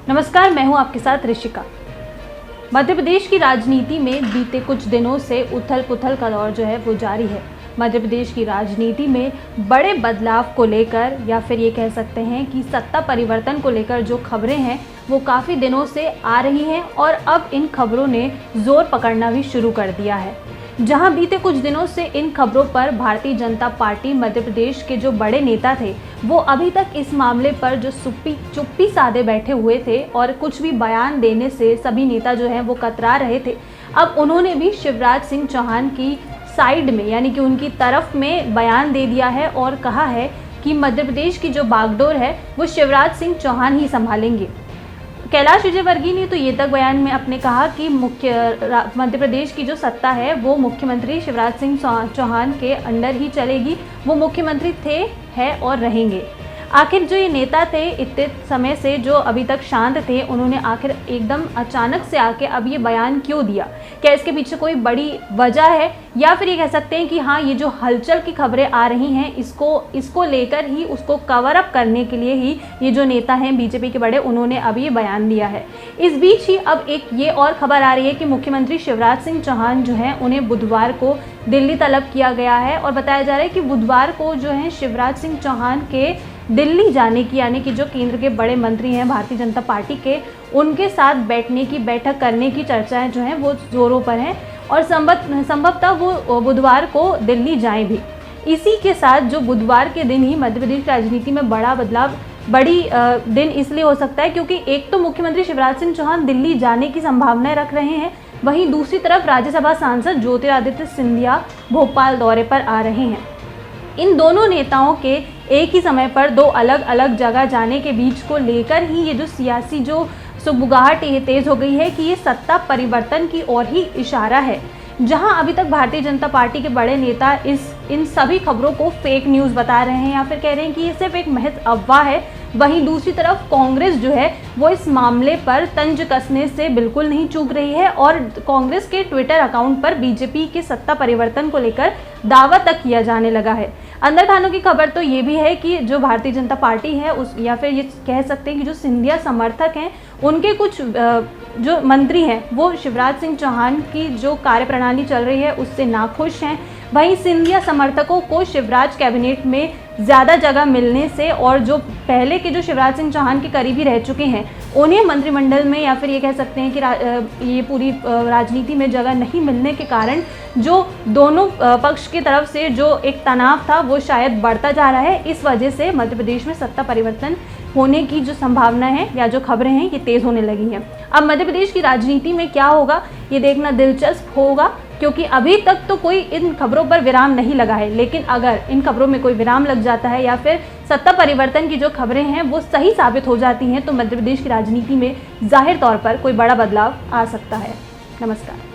नमस्कार, मैं हूं आपके साथ ऋषिका। मध्य प्रदेश की राजनीति में बीते कुछ दिनों से उथल पुथल का दौर जो है वो जारी है। मध्य प्रदेश की राजनीति में बड़े बदलाव को लेकर या फिर ये कह सकते हैं कि सत्ता परिवर्तन को लेकर जो खबरें हैं वो काफ़ी दिनों से आ रही हैं और अब इन खबरों ने जोर पकड़ना भी शुरू कर दिया है। जहां बीते कुछ दिनों से इन खबरों पर भारतीय जनता पार्टी मध्य प्रदेश के जो बड़े नेता थे वो अभी तक इस मामले पर जो चुप्पी साधे बैठे हुए थे और कुछ भी बयान देने से सभी नेता जो हैं वो कतरा रहे थे, अब उन्होंने भी शिवराज सिंह चौहान की साइड में यानी कि उनकी तरफ में बयान दे दिया है और कहा है कि मध्य प्रदेश की जो बागडोर है वो शिवराज सिंह चौहान ही संभालेंगे। कैलाश विजयवर्गीय ने तो ये तक बयान में अपने कहा कि मध्य प्रदेश की जो सत्ता है वो मुख्यमंत्री शिवराज सिंह चौहान के अंडर ही चलेगी। वो मुख्यमंत्री थे, है और रहेंगे। आखिर जो ये नेता थे इतने समय से जो अभी तक शांत थे, उन्होंने आखिर एकदम अचानक से आके अब ये बयान क्यों दिया? क्या इसके पीछे कोई बड़ी वजह है या फिर ये कह सकते हैं कि हाँ, ये जो हलचल की खबरें आ रही हैं इसको लेकर ही उसको कवर अप करने के लिए ही ये जो नेता हैं बीजेपी के बड़े, उन्होंने अब ये बयान दिया है। इस बीच ही अब एक ये और खबर आ रही है कि मुख्यमंत्री शिवराज सिंह चौहान जो हैं उन्हें बुधवार को दिल्ली तलब किया गया है और बताया जा रहा है कि बुधवार को जो है शिवराज सिंह चौहान के दिल्ली जाने की यानी कि जो केंद्र के बड़े मंत्री हैं भारतीय जनता पार्टी के, उनके साथ बैठक करने की चर्चाएं जो हैं वो जोरों पर हैं और संभवतः वो बुधवार को दिल्ली जाएं भी। इसी के साथ जो बुधवार के दिन ही मध्य प्रदेश राजनीति में बड़ा बदलाव दिन इसलिए हो सकता है क्योंकि एक तो मुख्यमंत्री शिवराज सिंह चौहान दिल्ली जाने की संभावनाएं रख रहे हैं, वहीं दूसरी तरफ राज्यसभा सांसद ज्योतिरादित्य सिंधिया भोपाल दौरे पर आ रहे हैं। इन दोनों नेताओं के एक ही समय पर दो अलग अलग जगह जाने के बीच को लेकर ही ये जो सियासी जो सुगबुगाहट ये तेज हो गई है कि ये सत्ता परिवर्तन की ओर ही इशारा है। जहां अभी तक भारतीय जनता पार्टी के बड़े नेता इन सभी खबरों को फेक न्यूज़ बता रहे हैं या फिर कह रहे हैं कि ये सिर्फ एक महज अफवाह है, वहीं दूसरी तरफ कांग्रेस जो है वो इस मामले पर तंज कसने से बिल्कुल नहीं चूक रही है और कांग्रेस के ट्विटर अकाउंट पर बीजेपी के सत्ता परिवर्तन को लेकर दावा तक किया जाने लगा है। अंदर खानों की खबर तो ये भी है कि जो भारतीय जनता पार्टी है या फिर ये कह सकते हैं कि जो सिंधिया समर्थक हैं उनके कुछ जो मंत्री हैं वो शिवराज सिंह चौहान की जो कार्यप्रणाली चल रही है उससे नाखुश हैं। वहीं सिंधिया समर्थकों को शिवराज कैबिनेट में ज़्यादा जगह मिलने से और जो पहले के जो शिवराज सिंह चौहान के करीबी रह चुके हैं उन्हें मंत्रिमंडल में या फिर ये कह सकते हैं कि ये पूरी राजनीति में जगह नहीं मिलने के कारण जो दोनों पक्ष की तरफ से जो एक तनाव था वो शायद बढ़ता जा रहा है। इस वजह से मध्य प्रदेश में सत्ता परिवर्तन होने की जो संभावना है या जो खबरें हैं ये तेज़ होने लगी हैं। अब मध्य प्रदेश की राजनीति में क्या होगा ये देखना दिलचस्प होगा क्योंकि अभी तक तो कोई इन खबरों पर विराम नहीं लगा है, लेकिन अगर इन खबरों में कोई विराम लग जाता है या फिर सत्ता परिवर्तन की जो खबरें हैं वो सही साबित हो जाती हैं तो मध्य प्रदेश की राजनीति में जाहिर तौर पर कोई बड़ा बदलाव आ सकता है। नमस्कार।